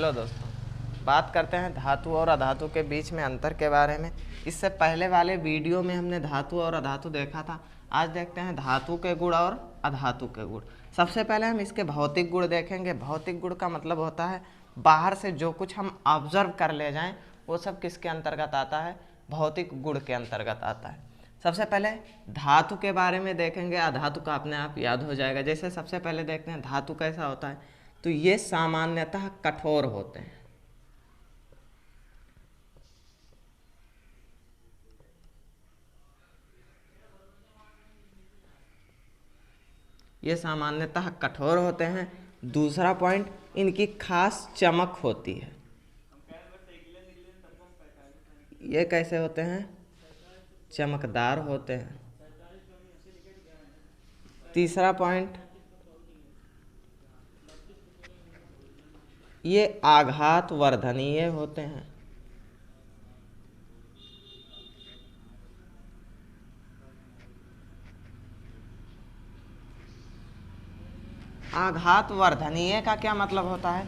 Hello दोस्तों, बात करते हैं धातु और अधातु के बीच में अंतर के बारे में। इससे पहले वाले वीडियो में हमने धातु और अधातु देखा था। आज देखते हैं धातु के गुण और अधातु के गुण। सबसे पहले हम इसके भौतिक गुण देखेंगे। भौतिक गुण का मतलब होता है बाहर से जो कुछ हम ऑब्जर्व कर ले जाएं वो सब किसके अंतर्गत आता है? भौतिक गुण के अंतर्गत आता है। सबसे पहले धातु के बारे में देखेंगे, अधातु का अपने आप याद हो जाएगा। जैसे सबसे पहले देखते हैं धातु कैसा होता है, तो ये सामान्यतः कठोर होते हैं। ये सामान्यतः कठोर होते हैं। दूसरा पॉइंट, इनकी खास चमक होती है। ये कैसे होते हैं? चमकदार होते हैं। तीसरा पॉइंट, ये आघात वर्धनीय होते हैं। आघात वर्धनीय का क्या मतलब होता है?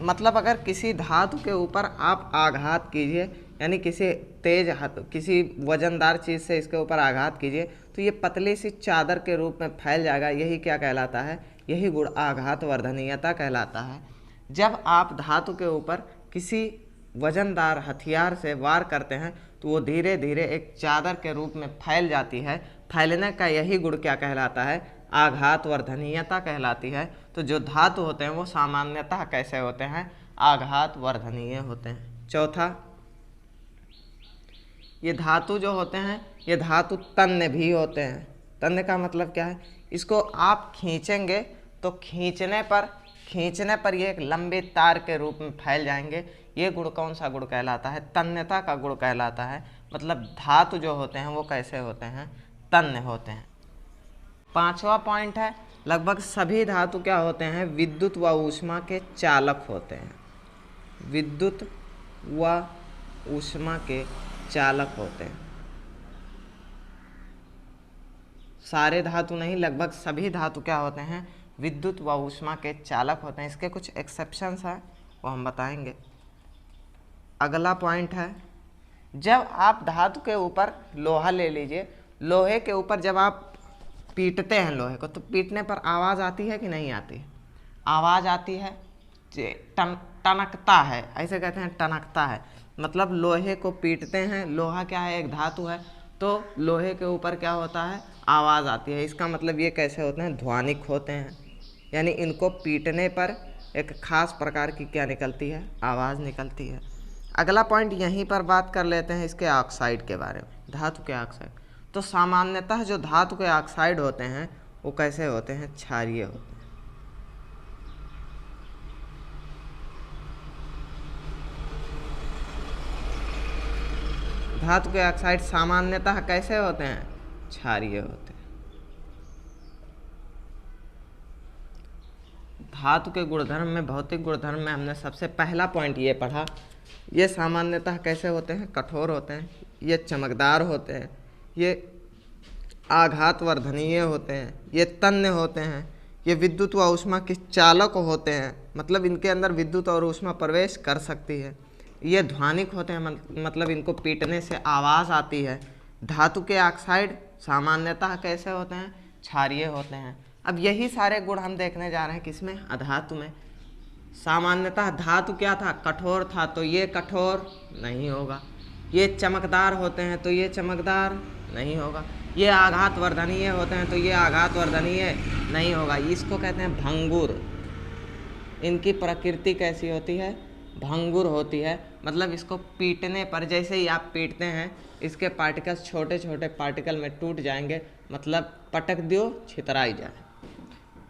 मतलब अगर किसी धातु के ऊपर आप आघात कीजिए, यानी किसी वजनदार चीज़ से इसके ऊपर आघात कीजिए तो ये पतली सी चादर के रूप में फैल जाएगा। यही क्या कहलाता है? यही गुण आघात वर्धनीयता कहलाता है। जब आप धातु के ऊपर किसी वजनदार हथियार से वार करते हैं तो वो धीरे धीरे एक चादर के रूप में फैल जाती है। फैलने का यही गुण क्या कहलाता है? आघात वर्धनीयता कहलाती है। तो जो धातु होते हैं वो सामान्यतः कैसे होते हैं? आघात वर्धनीय होते हैं। चौथा, ये धातु जो होते हैं ये धातु तन्य भी होते हैं। तन्य का मतलब क्या है? इसको आप खींचेंगे तो खींचने पर ये एक लंबे तार के रूप में फैल जाएंगे। ये गुण कौन सा गुण कहलाता है? तन्यता का गुण कहलाता है। मतलब धातु जो होते हैं वो कैसे होते हैं? तन्य होते हैं। पांचवा पॉइंट है, लगभग सभी धातु क्या होते हैं? विद्युत व ऊष्मा के चालक होते हैं। विद्युत व ऊष्मा के चालक होते हैं। सारे धातु नहीं, लगभग सभी धातु क्या होते हैं? विद्युत व ऊष्मा के चालक होते हैं। इसके कुछ एक्सेप्शंस हैं वो हम बताएंगे। अगला पॉइंट है, जब आप धातु के ऊपर लोहा ले लीजिए, लोहे के ऊपर जब आप पीटते हैं लोहे को तो पीटने पर आवाज़ आती है कि नहीं आती? आवाज़ आती है। टनकता है, ऐसे कहते हैं, टनकता है। मतलब लोहे को पीटते हैं, लोहा क्या है? एक धातु है। तो लोहे के ऊपर क्या होता है? आवाज़ आती है। इसका मतलब ये कैसे होते हैं? ध्वनिक होते हैं। यानी इनको पीटने पर एक खास प्रकार की क्या निकलती है? आवाज़ निकलती है। अगला पॉइंट यहीं पर बात कर लेते हैं इसके ऑक्साइड के बारे में, धातु के ऑक्साइड। तो सामान्यतः जो धातु के ऑक्साइड होते हैं वो कैसे होते हैं? क्षारीय होते हैं। धातु के ऑक्साइड सामान्यतः कैसे होते हैं? क्षारीय होते हैं। धातु के गुणधर्म में, भौतिक गुणधर्म में हमने सबसे पहला पॉइंट ये पढ़ा। ये सामान्यतः कैसे होते हैं? कठोर होते हैं। ये चमकदार होते हैं। ये आघात वर्धनीय होते हैं। ये तन्य होते हैं। ये विद्युत व ऊष्मा के चालक होते हैं। मतलब इनके अंदर विद्युत और ऊष्मा प्रवेश कर सकती है। ये ध्वनिक होते हैं, मतलब इनको पीटने से आवाज़ आती है। धातु के ऑक्साइड सामान्यतः कैसे होते हैं? क्षारीय होते हैं। अब यही सारे गुण हम देखने जा रहे हैं किसमें? अधातु में। सामान्यतः धातु क्या था? कठोर था, तो ये कठोर नहीं होगा। ये चमकदार होते हैं तो ये चमकदार नहीं होगा। ये आघात वर्धनीय होते हैं तो ये आघात वर्धनीय नहीं होगा। इसको कहते हैं भंगुर। इनकी प्रकृति कैसी होती है? भंगुर होती है। मतलब इसको पीटने पर, जैसे ही आप पीटते हैं इसके पार्टिकल्स छोटे छोटे पार्टिकल में टूट जाएंगे। मतलब पटक दियो छितराई जाए।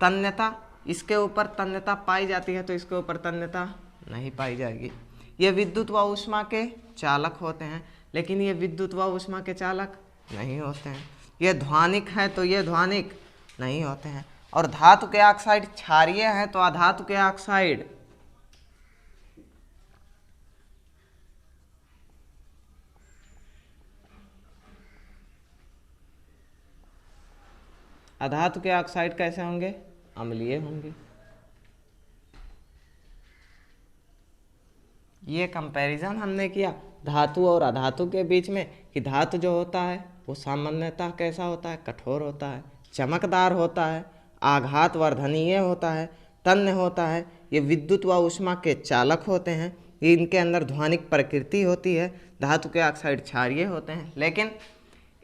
तन्यता, इसके ऊपर तन्यता पाई जाती है तो इसके ऊपर तन्यता नहीं पाई जाएगी। ये विद्युत व ऊष्मा के चालक होते हैं, लेकिन ये विद्युत व ऊष्मा के चालक नहीं होते हैं। ये ध्वनिक है तो ये ध्वनिक नहीं होते हैं। और धातु के ऑक्साइड क्षारीय हैं तो अधातु के ऑक्साइड अधातु के ऑक्साइड कैसे होंगे? अम्लीय होंगे। ये कंपैरिजन हमने किया धातु और अधातु के बीच में कि धातु जो होता है वो सामान्यतः कैसा होता है, कठोर होता है, चमकदार होता है, आघात वर्धनीय होता है, तन्य होता है, ये विद्युत व ऊष्मा के चालक होते हैं, ये इनके अंदर ध्वनिक प्रकृति होती है, धातु के ऑक्साइड क्षारीय होते हैं। लेकिन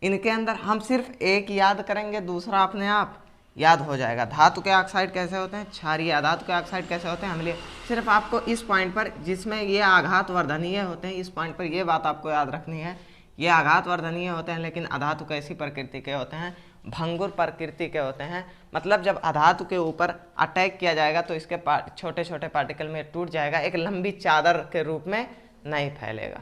इनके अंदर हम सिर्फ एक याद करेंगे, दूसरा अपने आप याद हो जाएगा। धातु के ऑक्साइड कैसे होते हैं, क्षारीय। अधातु के ऑक्साइड कैसे होते हैं, अम्लीय। सिर्फ आपको इस पॉइंट पर, जिसमें ये आघात वर्धनीय होते हैं, इस पॉइंट पर ये बात आपको याद रखनी है, ये आघात वर्धनीय होते हैं। लेकिन अधातु कैसी प्रकृति के होते हैं, भंगुर प्रकृति के होते हैं। मतलब जब अधातु के ऊपर अटैक किया जाएगा तो इसके छोटे छोटे पार्टिकल में टूट जाएगा, एक लंबी चादर के रूप में नहीं फैलेगा।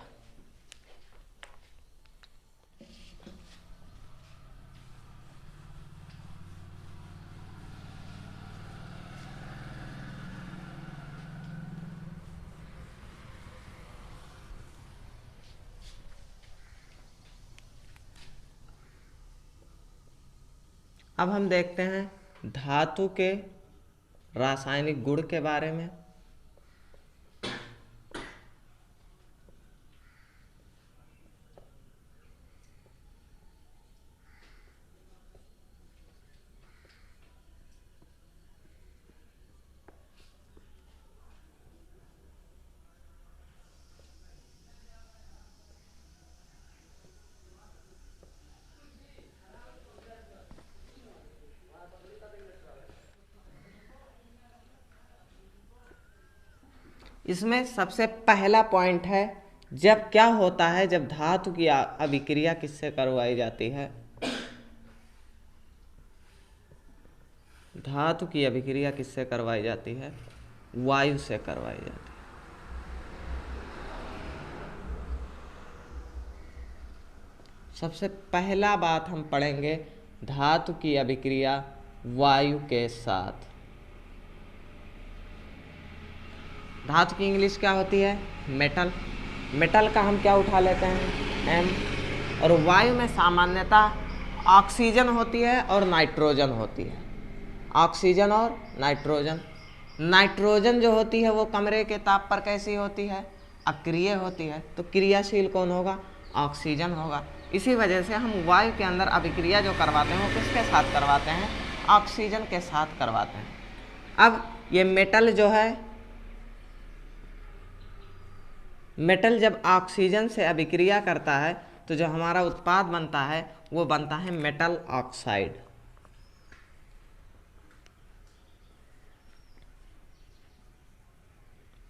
अब हम देखते हैं धातु के रासायनिक गुण के बारे में। इसमें सबसे पहला पॉइंट है, जब क्या होता है, जब धातु की अभिक्रिया किससे करवाई जाती है, धातु की अभिक्रिया किससे करवाई जाती है, वायु से करवाई जाती है। सबसे पहला बात हम पढ़ेंगे धातु की अभिक्रिया वायु के साथ। धातु की इंग्लिश क्या होती है, मेटल। मेटल का हम क्या उठा लेते हैं, एम। और वायु में सामान्यतः ऑक्सीजन होती है और नाइट्रोजन होती है, ऑक्सीजन और नाइट्रोजन। नाइट्रोजन जो होती है वो कमरे के ताप पर कैसी होती है, अक्रिय होती है, तो क्रियाशील कौन होगा, ऑक्सीजन होगा। इसी वजह से हम वायु के अंदर अभिक्रिया जो करवाते हैं वो किसके साथ करवाते हैं, ऑक्सीजन के साथ करवाते हैं। अब ये मेटल जो है, मेटल जब ऑक्सीजन से अभिक्रिया करता है तो जो हमारा उत्पाद बनता है वो बनता है मेटल ऑक्साइड।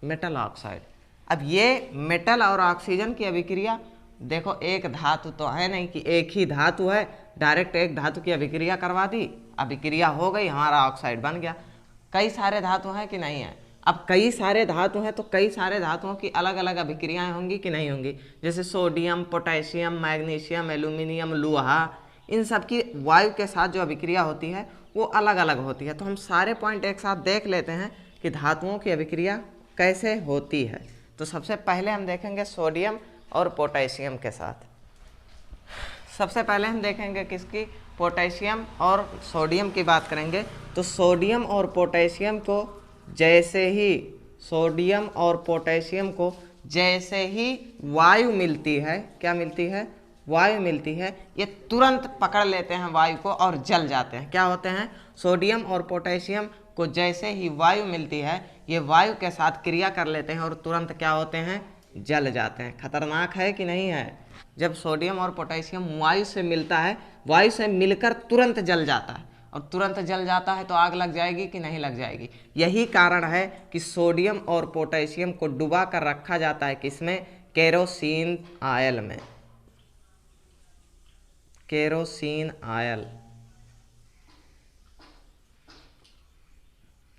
Metal oxide. अब ये मेटल और ऑक्सीजन की अभिक्रिया, देखो एक धातु तो है नहीं कि एक ही धातु है, डायरेक्ट एक धातु की अभिक्रिया करवा दी, अभिक्रिया हो गई, हमारा ऑक्साइड बन गया। कई सारे धातु हैं कि नहीं है। अब कई सारे धातु हैं तो कई सारे धातुओं की अलग अलग अभिक्रियाएं होंगी कि नहीं होंगी। जैसे सोडियम, पोटेशियम, मैग्नीशियम, एल्यूमिनियम, लोहा, इन सब की वायु के साथ जो अभिक्रिया होती है वो अलग अलग होती है। तो हम सारे पॉइंट एक साथ देख लेते हैं कि धातुओं की अभिक्रिया कैसे होती है। तो सबसे पहले हम देखेंगे सोडियम और पोटेशियम के साथ। सबसे पहले हम देखेंगे किसकी, पोटेशियम और सोडियम की बात करेंगे। तो सोडियम और पोटेशियम को जैसे ही, सोडियम और पोटेशियम को जैसे ही वायु मिलती है, क्या मिलती है, वायु मिलती है, ये तुरंत पकड़ लेते हैं वायु को और जल जाते हैं। क्या होते हैं, सोडियम और पोटेशियम को जैसे ही वायु मिलती है ये वायु के साथ क्रिया कर लेते हैं और तुरंत क्या होते हैं, जल जाते हैं। खतरनाक है कि नहीं है। जब सोडियम और पोटेशियम वायु से मिलता है, वायु से मिलकर तुरंत जल जाता है, और तुरंत जल जाता है तो आग लग जाएगी कि नहीं लग जाएगी। यही कारण है कि सोडियम और पोटेशियम को डुबा कर रखा जाता है किसमें, केरोसिन ऑयल में, केरोसिन ऑयल।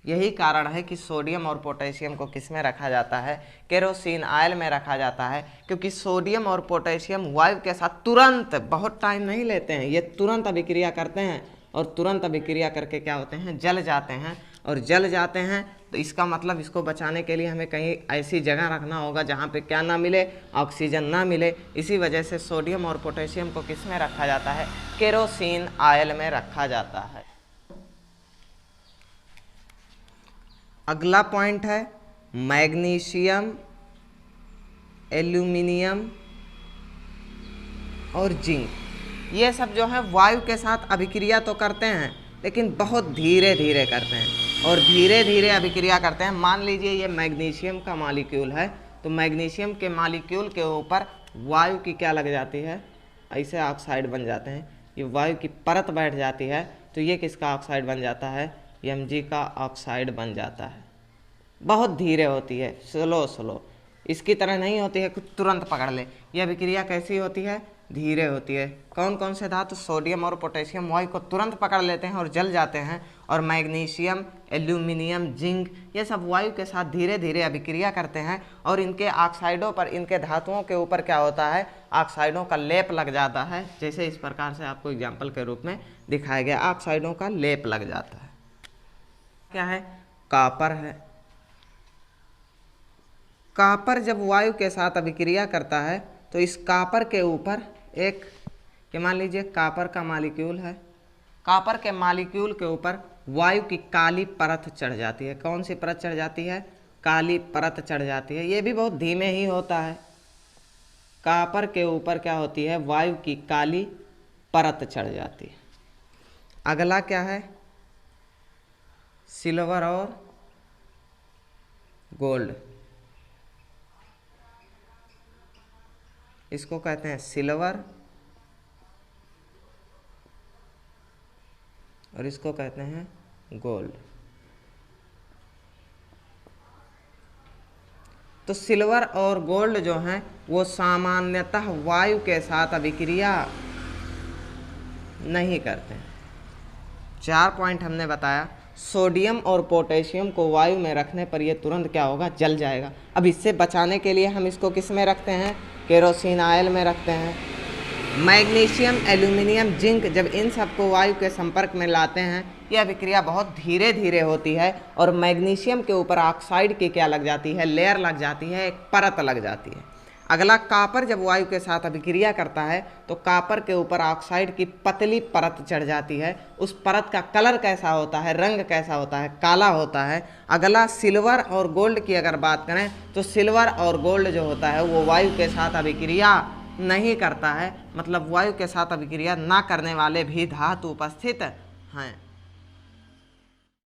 यही कारण है कि सोडियम और पोटेशियम को किस में रखा जाता है, केरोसिन ऑयल में रखा जाता है। क्योंकि सोडियम और पोटेशियम वायु के साथ तुरंत, बहुत टाइम नहीं लेते हैं, ये तुरंत अभिक्रिया करते हैं और तुरंत अभिक्रिया करके क्या होते हैं, जल जाते हैं। और जल जाते हैं तो इसका मतलब इसको बचाने के लिए हमें कहीं ऐसी जगह रखना होगा जहाँ पे क्या ना मिले, ऑक्सीजन ना मिले। इसी वजह से सोडियम और पोटेशियम को किस में रखा जाता है, केरोसिन ऑयल में रखा जाता है। अगला पॉइंट है मैग्नीशियम एल्यूमिनियम और जिंक, ये सब जो है वायु के साथ अभिक्रिया तो करते हैं लेकिन बहुत धीरे धीरे करते हैं और धीरे धीरे अभिक्रिया करते हैं। मान लीजिए ये मैग्नीशियम का मॉलिक्यूल है, तो मैग्नीशियम के मॉलिक्यूल के ऊपर वायु की क्या लग जाती है, ऐसे ऑक्साइड बन जाते हैं, ये वायु की परत बैठ जाती है, तो ये किसका ऑक्साइड बन जाता है, Mg का ऑक्साइड बन जाता है। बहुत धीरे होती है, स्लो, इसकी तरह नहीं होती है कुछ तुरंत पकड़ ले। यह अभिक्रिया कैसी होती है, धीरे होती है। कौन कौन से धातु, सोडियम और पोटेशियम वायु को तुरंत पकड़ लेते हैं और जल जाते हैं, और मैग्नीशियम, एल्यूमिनियम, जिंक, ये सब वायु के साथ धीरे धीरे अभिक्रिया करते हैं और इनके ऑक्साइडों पर, इनके धातुओं के ऊपर क्या होता है, ऑक्साइडों का लेप लग जाता है। जैसे इस प्रकार से आपको एग्जाम्पल के रूप में दिखाया गया, ऑक्साइडों का लेप लग जाता है। क्या है, कॉपर है। कॉपर जब वायु के साथ अभिक्रिया करता है तो इस कॉपर के ऊपर एक, कि मान लीजिए कॉपर का मॉलिक्यूल है, कॉपर के मॉलिक्यूल के ऊपर वायु की काली परत चढ़ जाती है। कौन सी परत चढ़ जाती है, काली परत चढ़ जाती है। ये भी बहुत धीमे ही होता है। कॉपर के ऊपर क्या होती है, वायु की काली परत चढ़ जाती है। अगला क्या है, सिल्वर और गोल्ड, इसको कहते हैं सिल्वर और इसको कहते हैं गोल्ड। तो सिल्वर और गोल्ड जो हैं वो सामान्यतः वायु के साथ अभिक्रिया नहीं करते हैं। 4 पॉइंट हमने बताया। सोडियम और पोटेशियम को वायु में रखने पर ये तुरंत क्या होगा, जल जाएगा। अब इससे बचाने के लिए हम इसको किस में रखते हैं, केरोसिन ऑयल में रखते हैं। मैग्नीशियम, एल्यूमिनियम, जिंक, जब इन सबको वायु के संपर्क में लाते हैं, यह अभिक्रिया बहुत धीरे धीरे होती है और मैग्नीशियम के ऊपर ऑक्साइड की क्या लग जाती है, लेयर लग जाती है, एक परत लग जाती है। अगला कॉपर जब वायु के साथ अभिक्रिया करता है तो कॉपर के ऊपर ऑक्साइड की पतली परत चढ़ जाती है। उस परत का कलर कैसा होता है, रंग कैसा होता है, काला होता है। अगला सिल्वर और गोल्ड की अगर बात करें तो सिल्वर और गोल्ड जो होता है वो वायु के साथ अभिक्रिया नहीं करता है, मतलब वायु के साथ अभिक्रिया ना करने वाले भी धातु उपस्थित हैं।